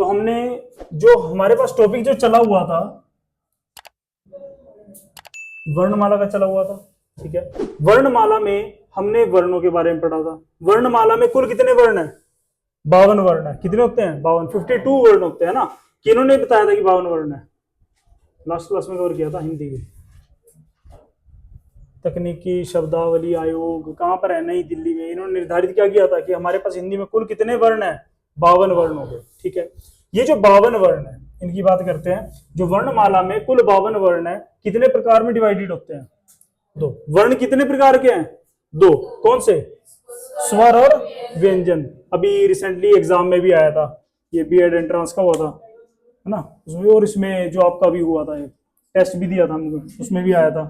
तो हमने जो हमारे पास टॉपिक जो चला हुआ था वर्णमाला का चला हुआ था, ठीक है। वर्णमाला में हमने वर्णों के बारे में पढ़ा था। वर्णमाला में कुल कितने वर्ण है? 52 वर्ण है। कितने होते हैं? 52, 52 वर्ण होते हैं ना। किन्होंने बताया था कि 52 वर्ण है? लास्ट क्लास में कवर किया था हिंदी में। तकनीकी शब्दावली आयोग कहां पर है? नई दिल्ली में। इन्होंने निर्धारित क्या किया था कि हमारे पास हिंदी में कुल कितने वर्ण है? 52 वर्ण हो गए, ठीक है। ये जो 52 वर्ण है इनकी बात करते हैं। जो वर्णमाला में कुल 52 वर्ण है, कितने प्रकार में डिवाइडेड होते हैं? 2। वर्ण कितने प्रकार के हैं? 2। कौन से? स्वर और व्यंजन। अभी रिसेंटली एग्जाम में भी आया था, ये बीएड एंट्रेंस का हुआ था, है ना, उसमें। और इसमें जो आपका भी हुआ था, टेस्ट भी दिया था हमको, उसमें भी आया था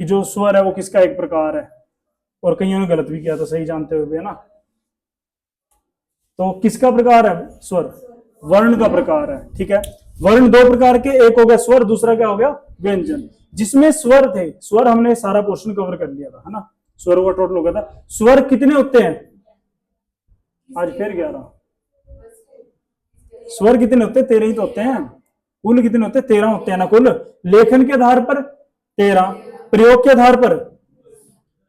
कि जो स्वर है वो किसका एक प्रकार है। और कईयों ने गलत भी किया था सही जानते हुए, है ना। तो किसका प्रकार है? स्वर, वर्ण का प्रकार है, ठीक है। वर्ण 2 प्रकार के, एक हो गया स्वर, दूसरा क्या हो गया? व्यंजन। जिसमें स्वर थे, स्वर हमने सारा पोर्शन कवर कर लिया था, है ना। स्वरों का टोटल हो गया था। स्वर कितने होते हैं? आज फिर 11। स्वर कितने होते हैं? 13 ही तो होते हैं। कुल कितने होते हैं? 13 होते हैं ना कुल। लेखन के आधार पर 13, प्रयोग के आधार पर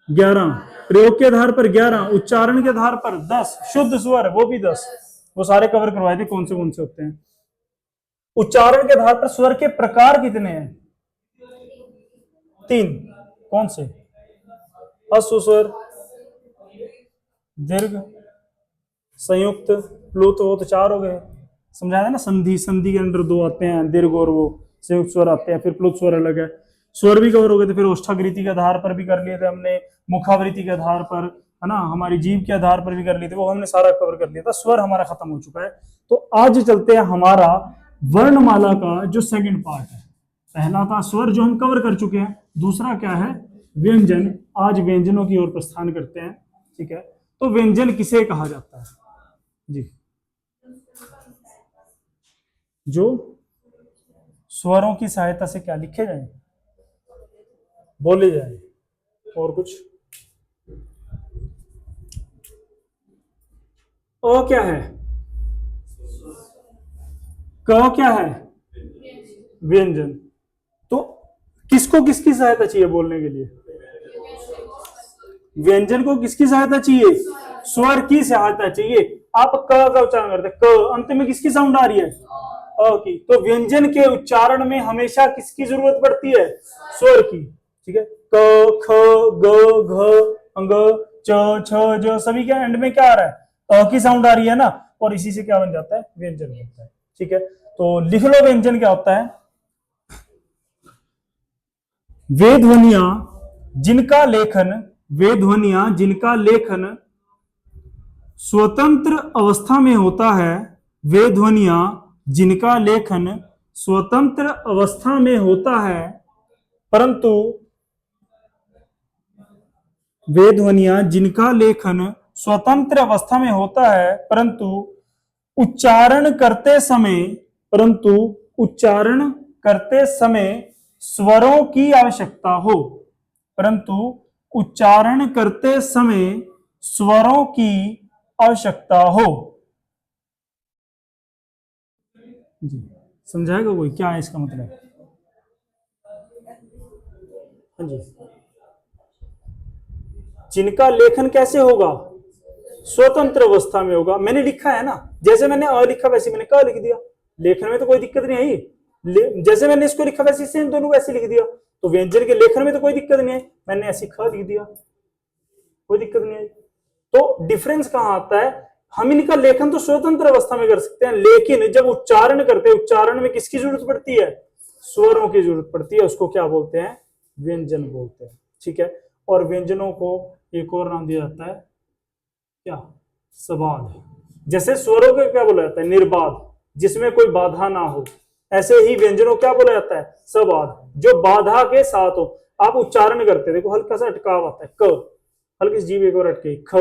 11, प्रयोग के आधार पर 11, उच्चारण के आधार पर 10, शुद्ध स्वर वो भी 10। वो सारे कवर करवाए थे कौन से होते हैं। उच्चारण के आधार पर स्वर के प्रकार कितने हैं? 3। कौन से? ह्रस्व स्वर, दीर्घ, संयुक्त, प्लुत, वो तो 4 हो गए। समझाया ना। संधि, संधि के अंदर 2 आते हैं, दीर्घ और वो संयुक्त स्वर आते हैं। फिर प्लुत स्वर अलग है। स्वर भी कवर हो गए थे। फिर ओष्ठावृत्ति के आधार पर भी कर लिए थे हमने, मुखावृत्ति के आधार पर, है ना, हमारी जीभ के आधार पर भी कर लिए थे, वो हमने सारा कवर कर लिया था। स्वर हमारा खत्म हो चुका है। तो आज चलते हैं हमारा वर्णमाला का जो सेकंड पार्ट है। पहला था स्वर जो हम कवर कर चुके हैं, दूसरा क्या है? व्यंजन। आज व्यंजनों की ओर प्रस्थान करते हैं, ठीक है। तो व्यंजन किसे कहा जाता है जी? जो स्वरों की सहायता से क्या लिखे जाए, बोले जाए। और कुछ? अ क्या है? क क्या है? व्यंजन। तो किसको किसकी सहायता चाहिए बोलने के लिए? व्यंजन को किसकी सहायता चाहिए? स्वर की सहायता चाहिए। आप क का उच्चारण करते हैं, क अंत में किसकी साउंड आ रही है? अ की। तो व्यंजन के उच्चारण में हमेशा किसकी जरूरत पड़ती है? स्वर की, ठीक है। क, ख, ग, घ, अंग, च, छ, ज, सभी के एंड में क्या आ रहा है? अ की साउंड आ रही है ना। और इसी से क्या बन जाता है? व्यंजन बनता है, ठीक है। तो लिख लो व्यंजन क्या होता है। वे ध्वनियां जिनका लेखन, वे ध्वनियां जिनका लेखन स्वतंत्र अवस्था में होता है, वे ध्वनियां जिनका लेखन स्वतंत्र अवस्था में होता है, परंतु वे ध्वनियां जिनका लेखन स्वतंत्र अवस्था में होता है, परंतु उच्चारण करते समय, परंतु उच्चारण करते समय स्वरों की आवश्यकता हो, परंतु उच्चारण करते समय स्वरों की आवश्यकता हो जी। समझाएगा कोई क्या है इसका मतलब? हाँ जी। जिनका लेखन कैसे होगा? स्वतंत्र अवस्था में होगा। मैंने लिखा है ना, जैसे मैंने अ लिखा वैसे मैंने क लिख दिया। लेखन में तो कोई दिक्कत नहीं आई। जैसे मैंने इसको लिखा वैसे सेम दोनों वैसे लिख दिया। तो व्यंजन के लेखन में तो कोई दिक्कत नहीं आई, मैंने ऐसी ख लिख दिया, कोई दिक्कत नहीं आई। तो डिफरेंस कहां आता है? हम इनका लेखन तो स्वतंत्र अवस्था में कर सकते हैं, लेकिन जब उच्चारण करते हैं, उच्चारण में किसकी जरूरत पड़ती है? स्वरों की जरूरत पड़ती है। उसको क्या बोलते हैं? व्यंजन बोलते हैं, ठीक है। और व्यंजनों को एक और नाम दिया जाता है क्या? सबाद। जैसे स्वरों को क्या बोला जाता है? निर्बाध, जिसमें कोई बाधा ना हो। ऐसे ही व्यंजनों क्या बोला जाता है? सबाद, जो बाधा के साथ हो। आप उच्चारण करते देखो, हल्का सा अटकाव आता है, क, हल्की जीभ एक और अटके, ख,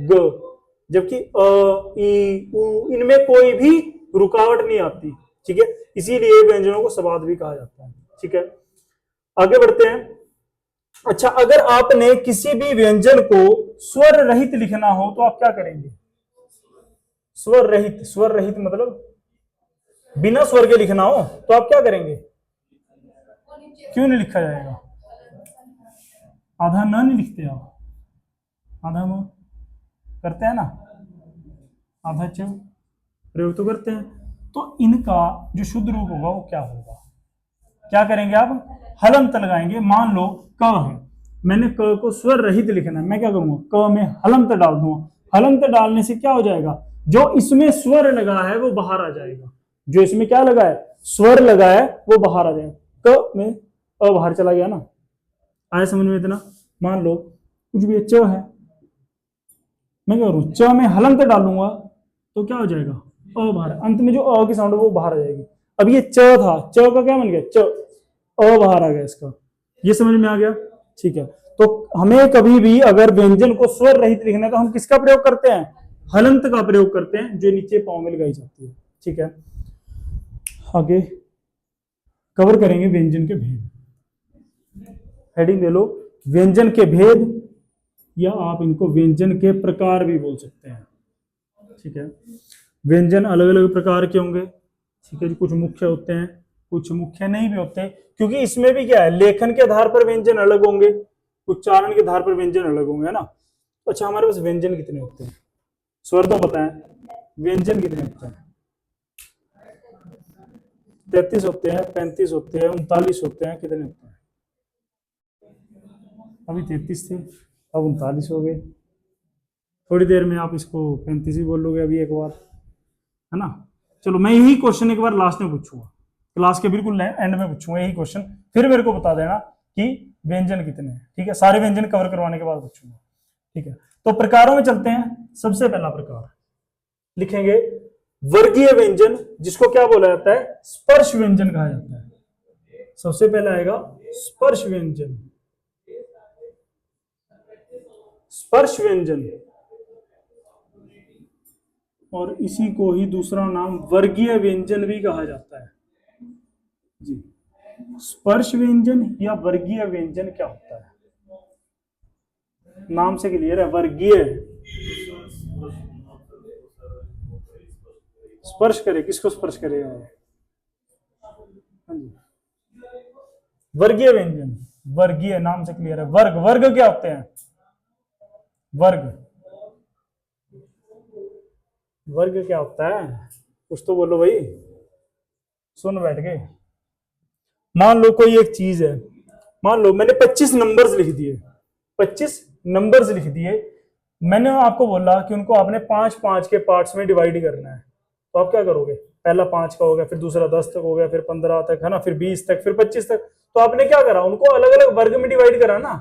ग, जबकि अ, ई, उ, इनमें कोई भी रुकावट नहीं आती, ठीक है। इसीलिए व्यंजनों को सबाद भी कहा जाता है, ठीक है। आगे बढ़ते हैं। अच्छा, अगर आपने किसी भी व्यंजन को स्वर रहित लिखना हो तो आप क्या करेंगे? स्वर रहित, स्वर रहित मतलब बिना स्वर के लिखना हो तो आप क्या करेंगे? क्यों नहीं लिखा जाएगा? आधा न नहीं लिखते आप, आधा म करते हैं ना, आधा च प्रयोग तो करते हैं। तो इनका जो शुद्ध रूप होगा वो क्या होगा? क्या करेंगे आप? हलंत लगाएंगे। मान लो क है, मैंने क को स्वर रहित लिखना है, मैं क्या करूंगा? क में हलंत डाल दूंगा। हलंत डालने से क्या हो जाएगा? जो इसमें स्वर लगा है वो बाहर आ जाएगा। जो इसमें क्या लगा है? स्वर लगा है वो बाहर आ जाएगा। क में अ बाहर चला गया ना। आया समझ में इतना? मान लो कुछ भी च है, मैं क्या करूं? च में हलंत डालूंगा तो क्या हो जाएगा? अ बाहर, अंत में जो अ की साउंड है वो बाहर आ जाएगी। अब ये च था, च का क्या बन गया? च, अ बाहर आ गया इसका। ये समझ में आ गया? ठीक है। तो हमें कभी भी अगर व्यंजन को स्वर रहित लिखना है तो हम किसका प्रयोग करते हैं? हलंत का प्रयोग करते हैं, जो नीचे पाँव में लगाई जाती है। ठीक है, आगे कवर करेंगे व्यंजन के भेद। हेडिंग दे लो, व्यंजन के भेद, या आप इनको व्यंजन के प्रकार भी बोल सकते हैं। ठीक है, व्यंजन अलग अलग प्रकार के होंगे। ठीक है, कुछ मुख्य होते हैं, कुछ मुख्य नहीं भी होते, क्योंकि इसमें भी क्या है, लेखन के आधार पर व्यंजन अलग होंगे, उच्चारण के आधार पर व्यंजन अलग होंगे, है ना। अच्छा, हमारे पास व्यंजन कितने होते हैं? स्वर तो पता है, व्यंजन कितने होते हैं? 33 होते हैं, 35 होते हैं, 39 होते हैं, कितने होते हैं? अभी 33 थे, अब 39 हो गए। थोड़ी देर में आप इसको 35 ही बोलोगे अभी एक बार, है ना। चलो, मैं यही क्वेश्चन एक बार लास्ट में पूछूंगा, क्लास के बिल्कुल एंड में पूछूंगा यही क्वेश्चन, फिर मेरे को बता देना कि व्यंजन कितने हैं। ठीक है, सारे व्यंजन कवर करवाने के बाद पूछूंगा। ठीक है, तो प्रकारों में चलते हैं। सबसे पहला प्रकार लिखेंगे वर्गीय व्यंजन, जिसको क्या बोला जाता है? स्पर्श व्यंजन कहा जाता है। सबसे पहला आएगा स्पर्श व्यंजन। स्पर्श व्यंजन, और इसी को ही दूसरा नाम वर्गीय व्यंजन भी कहा जाता है जी। स्पर्श व्यंजन या वर्गीय व्यंजन क्या होता है? नाम से क्लियर है, वर्गीय। स्पर्श करे, किसको स्पर्श करेगा? हाँ जी, वर्गीय व्यंजन, वर्गीय नाम से क्लियर है। वर्ग, वर्ग क्या होते हैं? वर्ग, वर्ग क्या होता है? कुछ तो बोलो भाई, सुन बैठ के। मान लो कोई एक चीज है, मान लो मैंने 25 नंबर्स लिख दिए, 25 नंबर्स लिख दिए, मैंने आपको बोला कि उनको आपने 5-5 के पार्ट्स में डिवाइड करना है, तो आप क्या करोगे? पहला 5 का हो गया, फिर दूसरा 10 तक हो गया, फिर 15 तक, है ना, फिर 20 तक, फिर 25 तक। तो आपने क्या करा? उनको अलग अलग वर्ग में डिवाइड करा ना,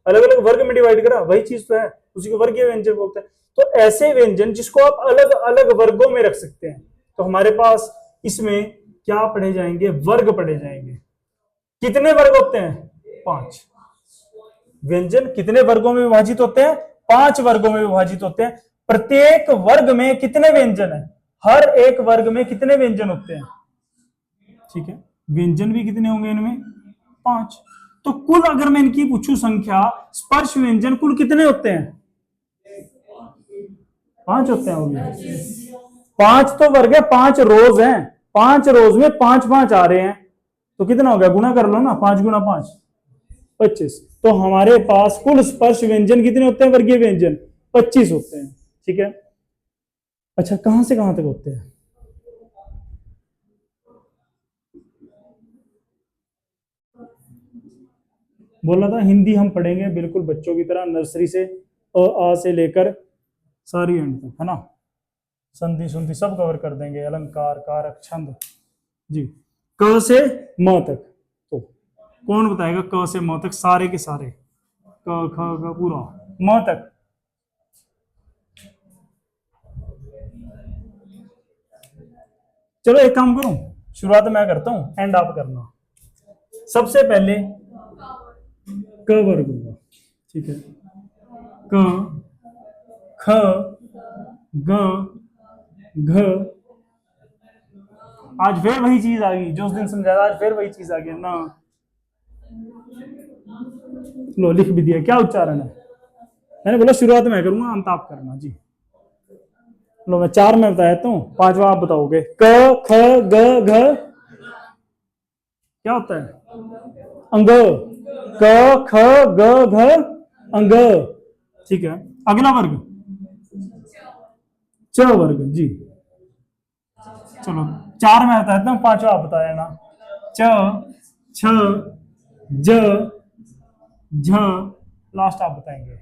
अलग अलग वर्ग में डिवाइड करा, वही चीज तो है, उसी को वर्गीय व्यंजन बोलते हैं। तो ऐसे व्यंजन जिसको आप अलग अलग वर्गों में रख सकते हैं, तो हमारे पास इसमें क्या पढ़े जाएंगे? वर्ग पढ़े जाएंगे। कितने वर्ग होते हैं? 5। व्यंजन कितने वर्गों में विभाजित होते हैं? 5 वर्गों में विभाजित होते हैं। प्रत्येक वर्ग में कितने व्यंजन है? हर एक वर्ग में कितने व्यंजन होते हैं? ठीक है, व्यंजन भी कितने होंगे इनमें? 5। तो कुल अगर मैं इनकी पूछूं संख्या, स्पर्श व्यंजन कुल कितने होते हैं? 5 होते हैं। 5 तो वर्ग है, 5 रोज हैं, 5 रोज में 5-5 आ रहे हैं, तो कितना हो गया? गुना कर लो ना, 5 गुना 5 25। तो हमारे पास कुल स्पर्श व्यंजन कितने होते हैं? वर्गीय व्यंजन 25 होते हैं। ठीक है, अच्छा, कहां से कहां तक होते हैं? बोला था हिंदी हम पढ़ेंगे बिल्कुल बच्चों की तरह, नर्सरी से अ आ से लेकर सारी एंड तक, है ना। संधि सुंधि सब कवर कर देंगे, अलंकार, कारक, छंद जी, क से म तक। तो कौन बताएगा क से म तक? सारे के सारे, क ख ग पूरा म तक। चलो एक काम करूं, शुरुआत मैं करता हूं, एंड आप करना। सबसे पहले क वर्ग होगा, ठीक है, क, ख, ग, घ। आज फिर वही चीज आ गई जो उस दिन समझाया, आज फिर वही चीज आ गई ना। लो, लिख भी दिया। क्या उच्चारण है? मैंने बोला शुरुआत मैं करूंगा, अंत आप करना जी। लो मैं 4 में बताया देता हूँ, 5वां आप बताओगे। क ख ग घ क्या होता है? अंग। क ख ग घ अंग। ठीक है, अगला वर्ग च वर्ग जी। चलो 4 में आता है ना, 5वां आप बताया ना। च छ ज झ, लास्ट आप बताएंगे।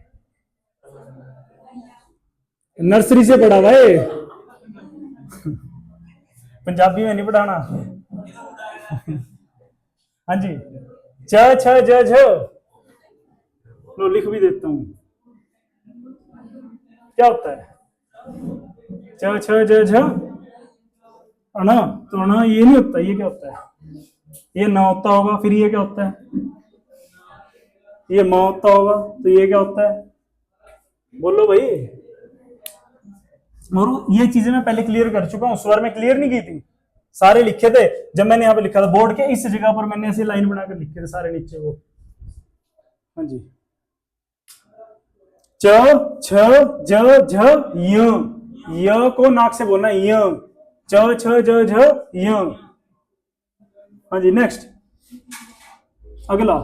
नर्सरी से पढ़ा भाई, पंजाबी में नहीं पढ़ाना। हाँ जी, च छ ज झ, लो लिख भी देता हूं। क्या होता है? च छ ज झ अण, तो अण ये नहीं होता, ये क्या होता है? ये न होता होगा, फिर ये क्या होता है? ये म होता होगा, तो ये क्या होता है? बोलो भाई। और ये चीजें मैं पहले क्लियर कर चुका हूं, स्वर में क्लियर नहीं की थी, सारे लिखे थे। जब मैंने यहाँ पे लिखा था बोर्ड के इस जगह पर, मैंने ऐसे लाइन बनाकर लिखे थे सारे नीचे वो। हाँ जी, च छ ज झ य को नाक से बोलना, य च छ ज झ य। हाँ जी, नेक्स्ट अगला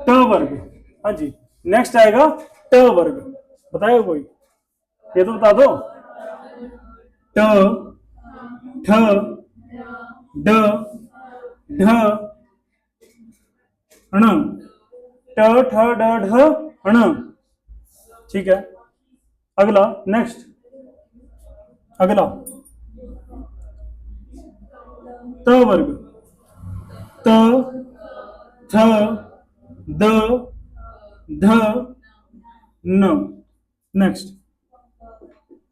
ट वर्ग। हाँ जी, नेक्स्ट आएगा ट वर्ग। बताएगा कोई? ये तो बता दो। ट ठ ड ढ ण, ट ठ ड ढ ण। ठीक है, अगला नेक्स्ट, अगला त वर्ग। त थ द ध न। नेक्स्ट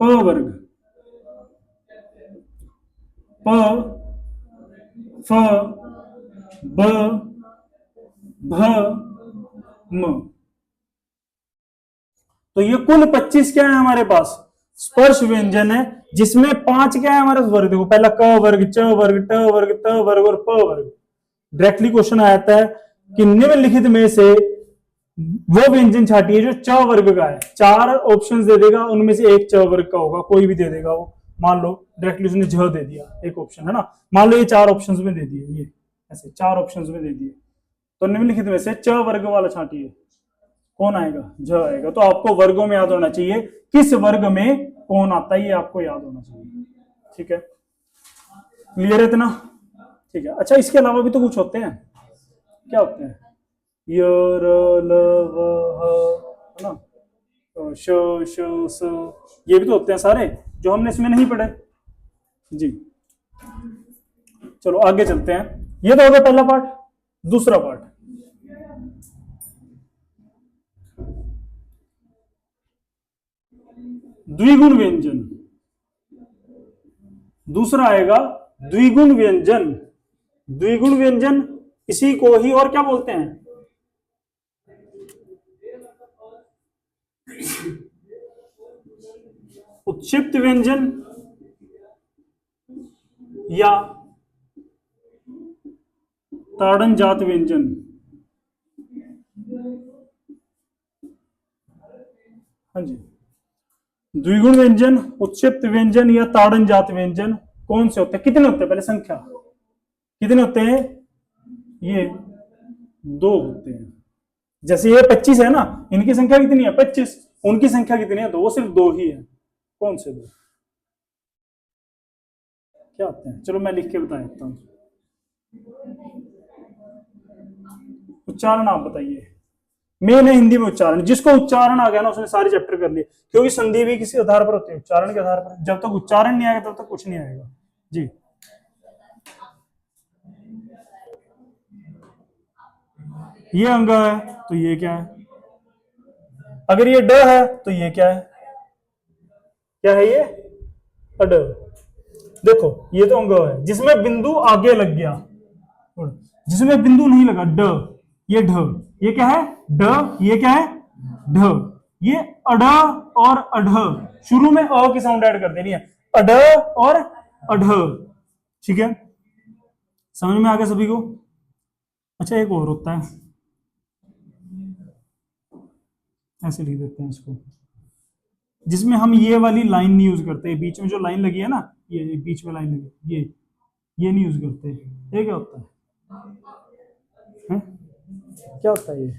प वर्ग। प फ ब भ म। तो ये कुल 25 क्या है हमारे पास? स्पर्श व्यंजन है, जिसमें 5 क्या है हमारे वर्ग। देखो, पहला क वर्ग, च वर्ग, ट वर्ग, त वर्ग और प वर्ग। डायरेक्टली क्वेश्चन आता है कि निम्नलिखित में से वो व्यंजन छाटिए जो च वर्ग का है। 4 ऑप्शंस दे देगा, उनमें से एक च वर्ग का होगा, कोई भी दे देगा वो। मान लो डायरेक्टली उसने झ दे दिया, एक ऑप्शन है ना, मान लो ये 4 ऑप्शंस में दे दिए, ये ऐसे 4 ऑप्शंस में दे दिए, तो निम्नलिखित में से च वर्ग वाला छाटिए, कौन आएगा? झ आएगा। तो आपको वर्गों में याद होना चाहिए, किस वर्ग में कौन आता है, ये आपको याद होना चाहिए। ठीक है, क्लियर है इतना? ठीक है, अच्छा इसके अलावा भी तो कुछ होते हैं, क्या होते हैं? य र ल व ह, है ना, तो श श स, ये भी तो होते हैं सारे, जो हमने इसमें नहीं पढ़े जी। चलो आगे चलते हैं, ये तो हो गया पहला पार्ट। दूसरा पार्ट, द्विगुण व्यंजन। दूसरा आएगा द्विगुण व्यंजन। द्विगुण व्यंजन, इसी को ही और क्या बोलते हैं? उत्क्षिप्त व्यंजन या ताड़न जात व्यंजन। हाँ जी, द्विगुण व्यंजन, उत्क्षिप्त व्यंजन या ताड़न जात व्यंजन कौन से होते हैं? कितने होते हैं? पहले संख्या कितने होते हैं? ये 2 होते हैं। जैसे ये 25 है ना, इनकी संख्या कितनी है? 25। उनकी संख्या कितनी है? तो वो सिर्फ 2 ही है। कौन से 2? क्या होते हैं? चलो मैं लिख के बता देता हूं। उच्चारण आप बताइए, मेन है हिंदी में उच्चारण। जिसको उच्चारण आ गया ना, उसने सारे चैप्टर कर लिए, क्योंकि संधि भी किसी आधार पर होती है, उच्चारण के आधार पर। जब तक उच्चारण नहीं आएगा तब तक कुछ नहीं आएगा जी। ये अंग है तो ये क्या है? अगर ये ड है तो ये क्या है? क्या है ये? अड। देखो, ये तो अंग है जिसमें बिंदु आगे लग गया, जिसमें बिंदु नहीं लगा, ड, ये ढ, ये क्या है? ड, ये क्या है? ढ। ये अड और अढ़, शुरू में अ की साउंड ऐड कर देनी है, अड और अढ़। ठीक है, समझ में आ गया सभी को? अच्छा एक और होता है, ऐसे लिख देते हैं इसको, जिसमें हम ये वाली लाइन नहीं यूज करते, बीच में जो लाइन लगी है ना, ये बीच में लाइन लगी, ये नहीं यूज करते। ये क्या होता है? क्या होता है ये?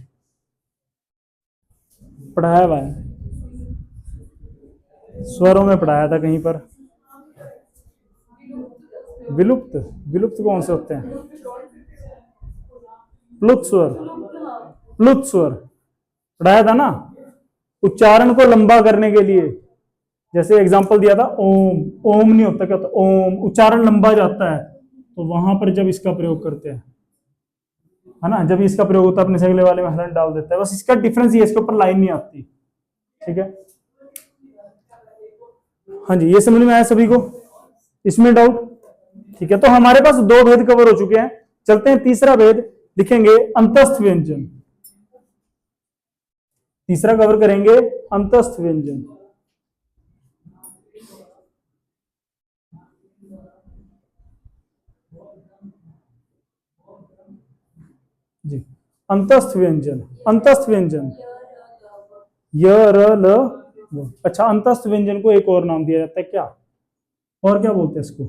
पढ़ाया हुआ है, स्वरों में पढ़ाया था कहीं पर। विलुप्त, विलुप्त कौन से होते हैं? प्लुत स्वर, प्लुत स्वर पढ़ाया था ना, उच्चारण को लंबा करने के लिए। जैसे एग्जांपल दिया था ओम, ओम नहीं होता, क्या होता? ओम, उच्चारण लंबा जाता है, तो वहां पर जब इसका प्रयोग करते हैं, है ना, जब इसका प्रयोग होता है अपने से अगले वाले में हलन डाल देता है। बस इसका डिफरेंस ये, इसके ऊपर लाइन नहीं आती। ठीक है, हाँ जी, ये समझ में आया सभी को? इसमें डाउट? ठीक है, तो हमारे पास दो भेद कवर हो चुके हैं। चलते हैं तीसरा भेद, लिखेंगे अंतस्थ व्यंजन। तीसरा कवर करेंगे अंतस्थ व्यंजन। जी, अंतस्थ व्यंजन, अंतस्थ व्यंजन य र ल व। अच्छा, अंतस्थ व्यंजन को एक और नाम दिया जाता है क्या? और क्या बोलते हैं इसको?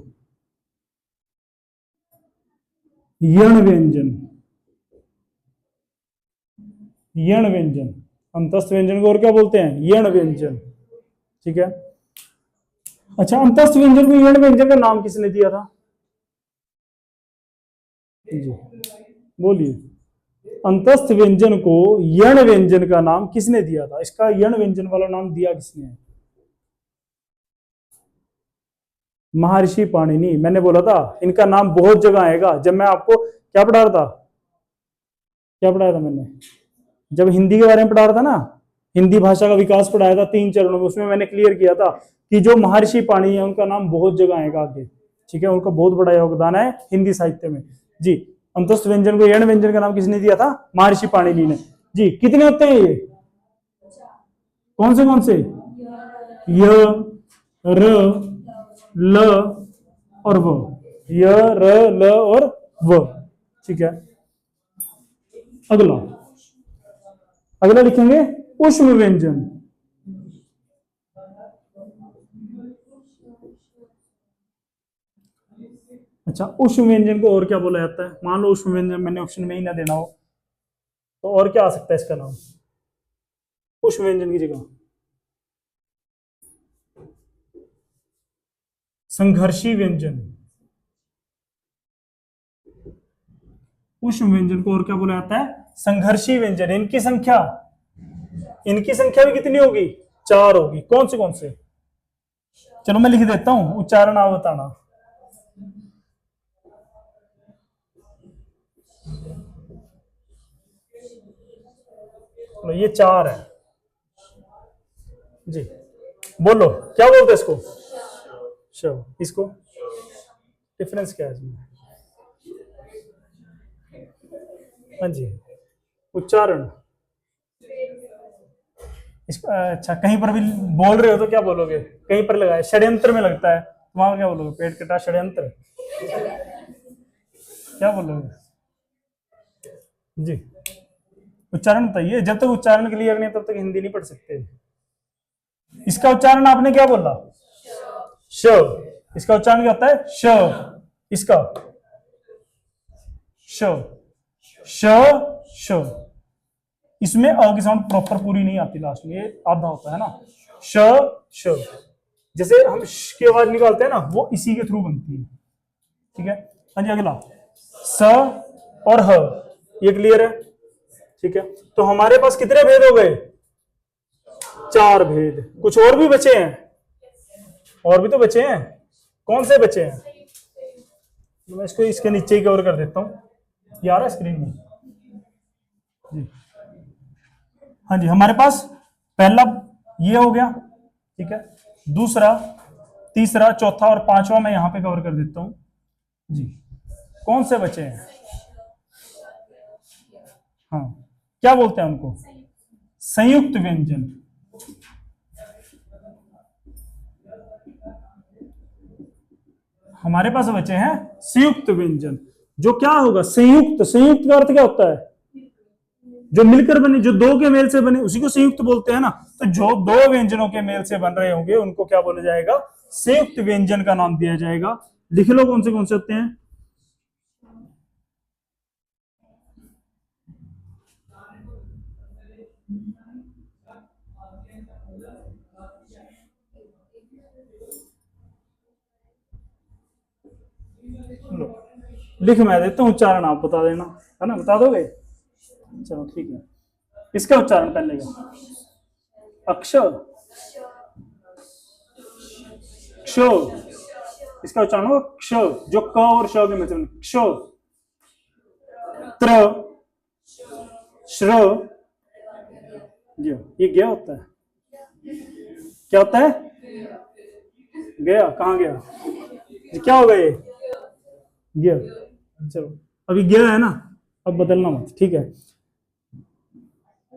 यण व्यंजन, यण व्यंजन। अंतस्थ व्यंजन को और क्या बोलते हैं? यण व्यंजन। ठीक है, अच्छा, अंतस्थ व्यंजन को यण व्यंजन का नाम किसने दिया था? जी बोलिए, अंतस्थ व्यंजन को यण व्यंजन का नाम किसने दिया था? इसका यण व्यंजन वाला नाम दिया किसने है? महर्षि पाणिनि। मैंने बोला था इनका नाम बहुत जगह आएगा। जब मैं आपको क्या पढ़ा रहा था, क्या पढ़ाया था मैंने? जब हिंदी के बारे में पढ़ा रहा था ना, हिंदी भाषा का विकास पढ़ाया था 3 चरणों में, उसमें मैंने क्लियर किया था कि जो महर्षि पाणिनि है उनका नाम बहुत जगह आएगा आगे। ठीक है, उनका बहुत बड़ा योगदान है हिंदी साहित्य में। जी, अंतस्थ व्यंजन को यण व्यंजन का नाम किसने दिया था? महर्षि पाणिनि ने। जी, कितने होते हैं ये? कौन से? य, र, ल और व। य, र, ल और व। ठीक है, अगला, अगला लिखेंगे ऊष्म व्यंजन। अच्छा, ऊष्म व्यंजन को और क्या बोला जाता है? मान लो ऊष्म व्यंजन मैंने ऑप्शन में ही ना देना हो, तो और क्या आ सकता है इसका नाम ऊष्म व्यंजन की जगह? संघर्षी व्यंजन। ऊष्म व्यंजन को और क्या बोला जाता है? संघर्षी व्यंजन। इनकी संख्या भी कितनी होगी? 4 होगी। कौन से? चलो मैं लिख देता हूं, उच्चारण आप बताना। ये 4 है जी। बोलो क्या बोलते हैं इसको? शव। इसको डिफरेंस क्या है इसमें? हाँ जी, उच्चारण। अच्छा, कहीं पर भी बोल रहे हो तो क्या बोलोगे? कहीं पर लगाए षड्यंत्र में लगता है, तो वहां क्या बोलोगे? पेट कटा षड्यंत्र, क्या बोलोगे? जी, उच्चारण बताइए। जब तक उच्चारण क्लियर नहीं तब तक हिंदी नहीं पढ़ सकते। इसका उच्चारण आपने क्या बोला? श। इसका उच्चारण क्या होता है? श। इसका श, श, श। इसमें अ की साउंड प्रॉपर पूरी नहीं आती, लास्ट में ये आधा होता है ना। श, श। जैसे हम श की आवाज निकालते हैं ना, वो इसी के थ्रू बनती है। ठीक है, हाँ जी, अगला स और ह। ये क्लियर है? ठीक है, तो हमारे पास कितने भेद हो गए? 4 भेद। कुछ और भी बचे हैं? और भी तो बचे हैं। कौन से बचे हैं? मैं इसको इसके नीचे ही कवर कर देता हूं, ये आ रहा है स्क्रीन में जी। हाँ जी, हमारे पास पहला ये हो गया। ठीक है, दूसरा, तीसरा, चौथा और पांचवा मैं यहां पे कवर कर देता हूं जी। कौन से बचे हैं? हाँ, क्या बोलते हैं उनको? संयुक्त व्यंजन। हमारे पास बचे हैं संयुक्त व्यंजन। जो क्या होगा? संयुक्त, संयुक्त का अर्थ क्या होता है? जो मिलकर बने, जो दो के मेल से बने उसी को संयुक्त बोलते हैं ना। तो जो दो व्यंजनों के मेल से बन रहे होंगे उनको क्या बोला जाएगा, संयुक्त व्यंजन का नाम दिया जाएगा। लिख लो कौन से होते हैं। लिख मैं देता हूं, उच्चारण आप बता देना, है ना, बता दोगे, चलो ठीक है। इसका उच्चारण पहले का, अक्षर, क्ष, इसका उच्चारण होगा क्ष, जो क और श के मिश्रण, क्ष, त्र, श्र, ये गया होता है, क्या होता है, गया, कहां गया, क्या हो गया, गया, चलो अभी गया है ना, अब बदलना मत, ठीक है।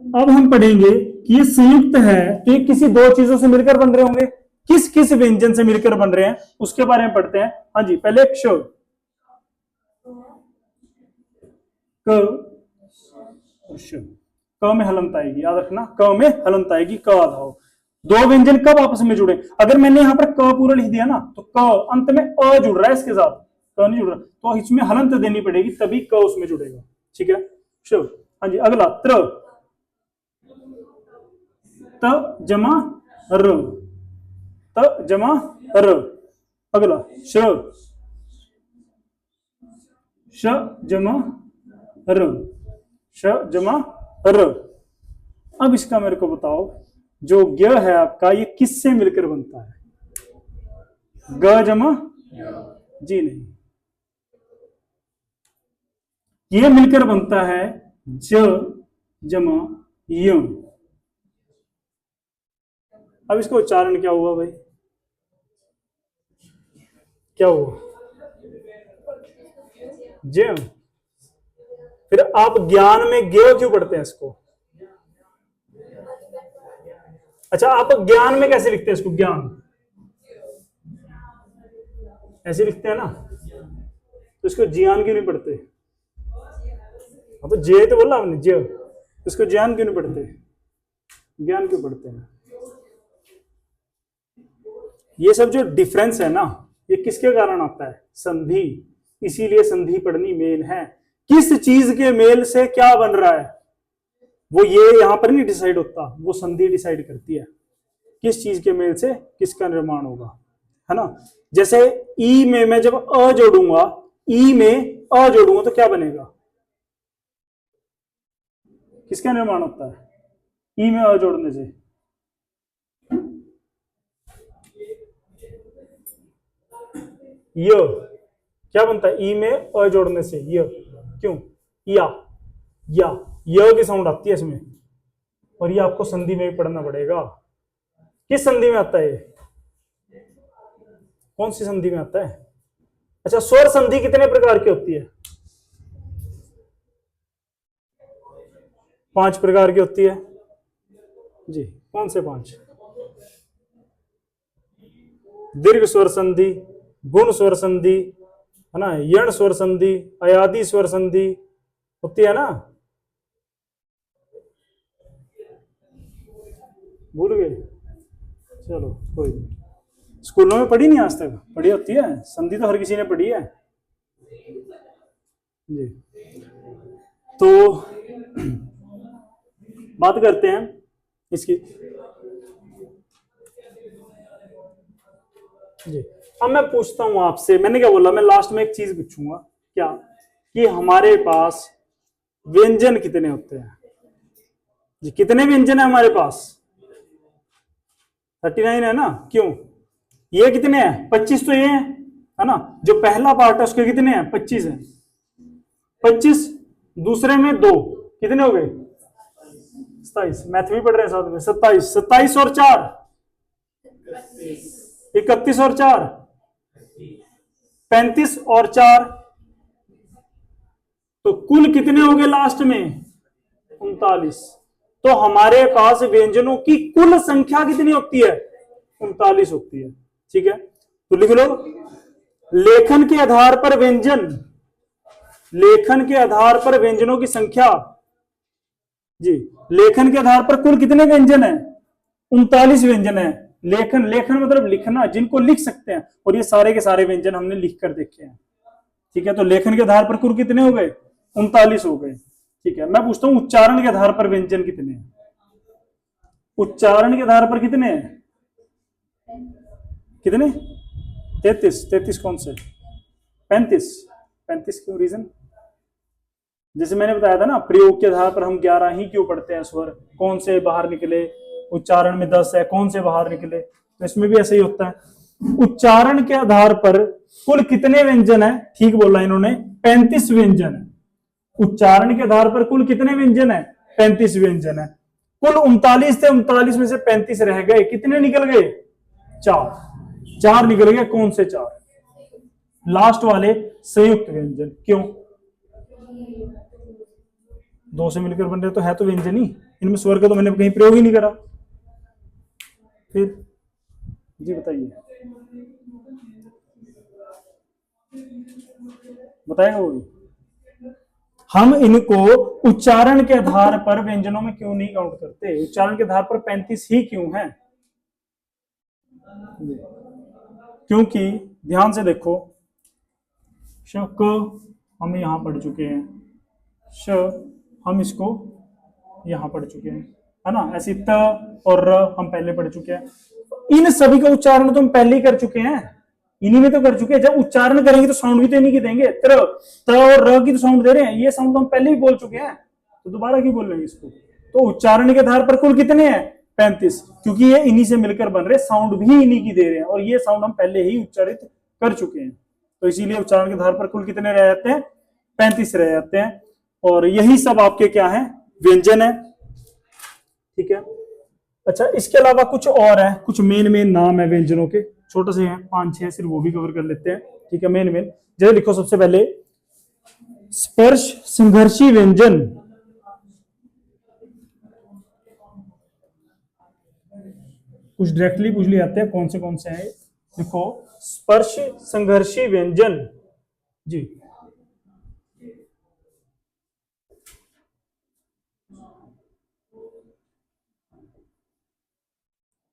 अब हम पढ़ेंगे कि ये संयुक्त है तो ये किसी दो चीजों से मिलकर बन रहे होंगे, किस किस व्यंजन से मिलकर बन रहे हैं उसके बारे में पढ़ते हैं। हाँ जी, पहले क्ष, क में हलंत आएगी, याद रखना, क में हलंत आएगी, क आधा हो। दो व्यंजन कब आपस में जुड़े, अगर मैंने यहां पर क पूरा लिख दिया ना तो क अंत में अ जुड़ रहा है, इसके साथ क नहीं जुड़ रहा, तो इसमें हलंत देनी पड़ेगी तभी क उसमें जुड़ेगा, ठीक है। शुभ, हाँ जी, अगला त्र, त जमा र, त जमा र, अगला श, श जमा र, श जमा र। अब इसका मेरे को बताओ, जो ग है आपका ये किससे मिलकर बनता है, ग जमा जी नहीं, ये मिलकर बनता है ज जमा य। अब इसका उच्चारण क्या हुआ भाई, क्या हुआ, ज। फिर आप ज्ञान में गे क्यों पढ़ते हैं इसको, अच्छा आप ज्ञान में कैसे लिखते हैं इसको, ज्ञान ऐसे लिखते हैं ना, तो इसको ज्ञान क्यों नहीं पढ़ते, हाँ तो जे तो बोला आपने, ज, इसको ज्ञान क्यों नहीं पढ़ते, ज्ञान क्यों पढ़ते हैं। ये सब जो डिफरेंस है ना ये किसके कारण आता है, संधि, इसीलिए संधि पढ़नी मेन है। किस चीज के मेल से क्या बन रहा है वो ये यहां पर नहीं डिसाइड होता, वो संधि डिसाइड करती है किस चीज के मेल से किसका निर्माण होगा, है ना। जैसे ई में मैं जब अ जोड़ूंगा, ई में अ जोड़ूंगा तो क्या बनेगा, किसका निर्माण होता है, ई में अ जोड़ने से, य क्या बनता है, ई में अ जोड़ने से य, क्यों, या य की साउंड आती है इसमें, और ये आपको संधि में भी पढ़ना पड़ेगा। किस संधि में आता है, कौन सी संधि में आता है, अच्छा स्वर संधि कितने प्रकार की होती है, 5 प्रकार की होती है जी, कौन से 5, दीर्घ स्वर संधि, गुण स्वर संधि, है ना, यण स्वर संधि, अयादि स्वर संधि होती है ना, भूल गए, चलो कोई नहीं, स्कूलों में पढ़ी नहीं आज तक, पढ़ी होती है संधि तो हर किसी ने पढ़ी है जी। तो बात करते हैं इसकी जी। अब मैं पूछता हूं आपसे, मैंने क्या बोला, मैं लास्ट में एक चीज पूछूंगा, क्या कि हमारे पास व्यंजन कितने होते हैं जी, कितने व्यंजन है हमारे पास, 39 है ना, क्यों, ये कितने हैं, 25 तो ये है ना, जो पहला पार्ट है उसके कितने हैं, 25 है, 25 दूसरे में 2 कितने हो गए, 27, मैथ भी पढ़ रहे हैं साथ में, 27, 27 और 4 31 और 4 35 और 4, तो कुल कितने हो गए लास्ट में, 39। तो हमारे पास व्यंजनों की कुल संख्या कितनी होती है, 39 होती है, ठीक है। तो लिख लो, लेखन के आधार पर व्यंजन, लेखन के आधार पर व्यंजनों की संख्या जी। लेखन के आधार पर कुल कितने व्यंजन है? 39 व्यंजन है। लेखन, लेखन मतलब लिखना, जिनको लिख सकते हैं, और ये सारे के सारे व्यंजन हमने लिख कर देखे हैं। ठीक है, तो लेखन के आधार पर कुल कितने हो गए? 39 हो गए। ठीक है, मैं पूछता हूं उच्चारण के आधार पर व्यंजन कितने हैं? उच्चारण के आधार पर कितने हैं? कितने? 33। 33 कौन से? 35। 35 क्यों? रीजन? जैसे मैंने बताया था ना, प्रयोग के आधार पर हम 11 ही क्यों पढ़ते हैं स्वर, कौन से बाहर निकले, उच्चारण में 10 है, कौन से बाहर निकले, तो इसमें भी ऐसे ही होता है। उच्चारण के आधार पर कुल कितने व्यंजन है? ठीक बोला इन्होंने, 35 व्यंजन है। उच्चारण के आधार पर कुल कितने व्यंजन है? 35 व्यंजन है। कुल 39 थे, 39 में से 35 रह गए, कितने निकल गए? 4। 4 निकल गए। कौन से 4? लास्ट वाले संयुक्त व्यंजन। क्यों? 2 से मिलकर बन रहे तो है तो व्यंजन ही, इनमें स्वर का तो मैंने कहीं प्रयोग ही नहीं करा। फिर जी बताइए, बताएगा वो भी। हम इनको उच्चारण के आधार पर व्यंजनों में क्यों नहीं काउंट करते? उच्चारण के आधार पर 35 ही क्यों है? क्योंकि ध्यान से देखो, श क हम यहां पढ़ चुके हैं, श हम इसको यहां पढ़ चुके हैं, है ना। ऐसी त और र हम पहले पढ़ चुके हैं। इन सभी का उच्चारण तो हम पहले ही कर चुके हैं, इन्हीं में तो कर चुके हैं। जब उच्चारण करेंगे तो साउंड भी तो इन्हीं की देंगे। त और र की तो साउंड दे रहे हैं, ये साउंड तो हम पहले ही बोल चुके हैं, तो दोबारा क्यों बोल रहे हैं इसको? तो उच्चारण के आधार पर कुल कितने हैं? 35, क्योंकि ये इन्हीं से मिलकर बन रहे, साउंड भी इन्हीं की दे रहे हैं, और ये साउंड हम पहले ही उच्चारित कर चुके हैं, तो इसीलिए उच्चारण के आधार पर कुल कितने रह जाते हैं? 35 रह जाते हैं। और यही सब आपके क्या है? व्यंजन है। ठीक है, अच्छा, इसके अलावा कुछ और है, कुछ मेन नाम है व्यंजनों के, छोटे से हैं 5-6, सिर्फ वो भी कवर कर लेते हैं। ठीक है, मेन जैसे लिखो सबसे पहले स्पर्श संघर्षी व्यंजन। कुछ डायरेक्टली पूछ लिए जाते हैं कौन से हैं। देखो, स्पर्श संघर्षी व्यंजन जी,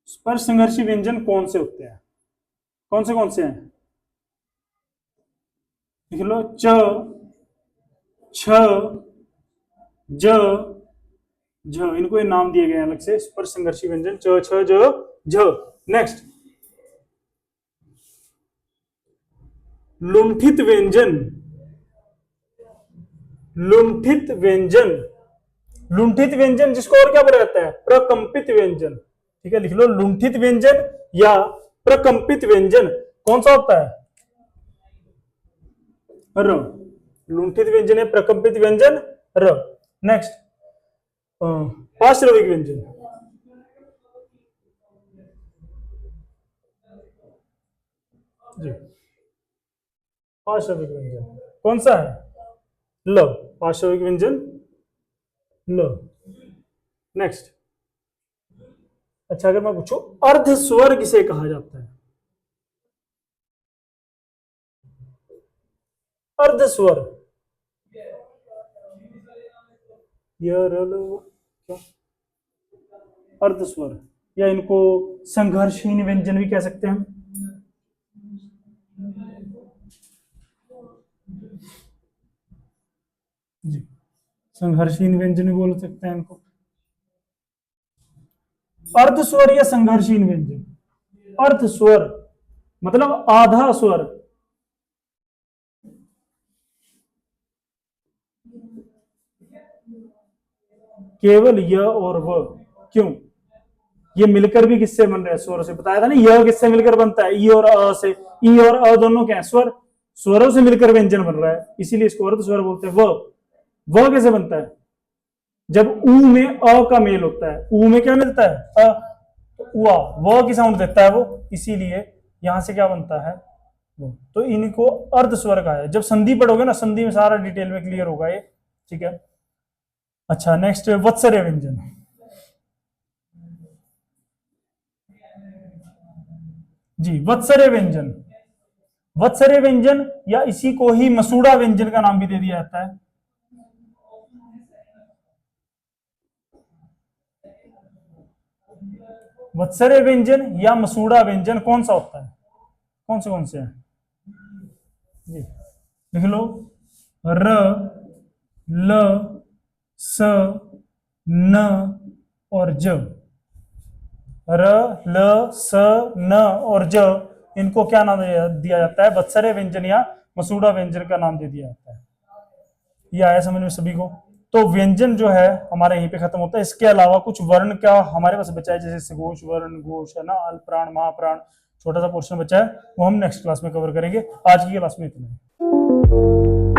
स्पर्श संघर्षी व्यंजन कौन से होते हैं? कौन से हैं? लिख लो, च, छ, ज, झ, इनको ये नाम दिए गए हैं अलग से, स्पर्श संघर्षी व्यंजन, च, छ, ज, झ। नेक्स्ट, लुंठित व्यंजन। लुंठित व्यंजन, लुंठित व्यंजन जिसको और क्या बोला जाता है? प्रकंपित व्यंजन। ठीक है, लिख लो, लुंठित व्यंजन या प्रकंपित व्यंजन कौन सा होता है? र। लुंठित व्यंजन है, प्रकंपित व्यंजन र। नेक्स्ट, पार्श्विक व्यंजन। जी, पार्श्विक व्यंजन कौन सा है? ल। पार्श्विक व्यंजन ल। नेक्स्ट, अच्छा, अगर मैं पूछूं अर्ध स्वर किसे कहा जाता है? अर्ध स्वर, अर्ध स्वर, या इनको संघर्षहीन व्यंजन भी कह सकते हैं हम। जी, संघर्षहीन व्यंजन भी बोल सकते हैं इनको। अर्ध स्वर या संघर्षहीन व्यंजन? अर्ध स्वर मतलब आधा स्वर, केवल य और व। क्यों? ये मिलकर भी किससे बन रहे हैं? स्वर से। बताया था ना, य किससे मिलकर बनता है? ई और अ से। ई और अ दोनों क्या है? स्वर। स्वरों से मिलकर व्यंजन बन रहा है, इसीलिए इसको अर्ध स्वर बोलते हैं। व कैसे बनता है? जब ऊ में अ का मेल होता है, ऊ में क्या मिलता है? अ, तो व की साउंड देता है वो, इसीलिए यहां से क्या बनता है? वो। तो इनको अर्ध स्वर का है। जब संधि पढ़ोगे ना, संधि में सारा डिटेल में क्लियर होगा ये। ठीक है, अच्छा, नेक्स्ट, वत्सर्य व्यंजन। जी, वत्सर्य व्यंजन। वत्सर्य व्यंजन या इसी को ही मसूड़ा व्यंजन का नाम भी दे दिया जाता है। वत्सर्य व्यंजन या मसूड़ा व्यंजन कौन सा होता है? कौन से हैं? जी लिख लो, र, ल, स, न और ज। र, ल, स, न और ज, इनको क्या नाम दिया जाता है? वत्सर्य व्यंजन या मसूड़ा व्यंजन का नाम दे दिया जाता है। ये आया समझ में सभी को? तो व्यंजन जो है हमारे यहीं पे खत्म होता है। इसके अलावा कुछ वर्ण क्या हमारे पास बचा है, जैसे सघोष वर्ण, घोष है ना, अल्पप्राण, महाप्राण, छोटा सा पोर्शन बचा है, वो हम नेक्स्ट क्लास में कवर करेंगे। आज की क्लास में इतना है।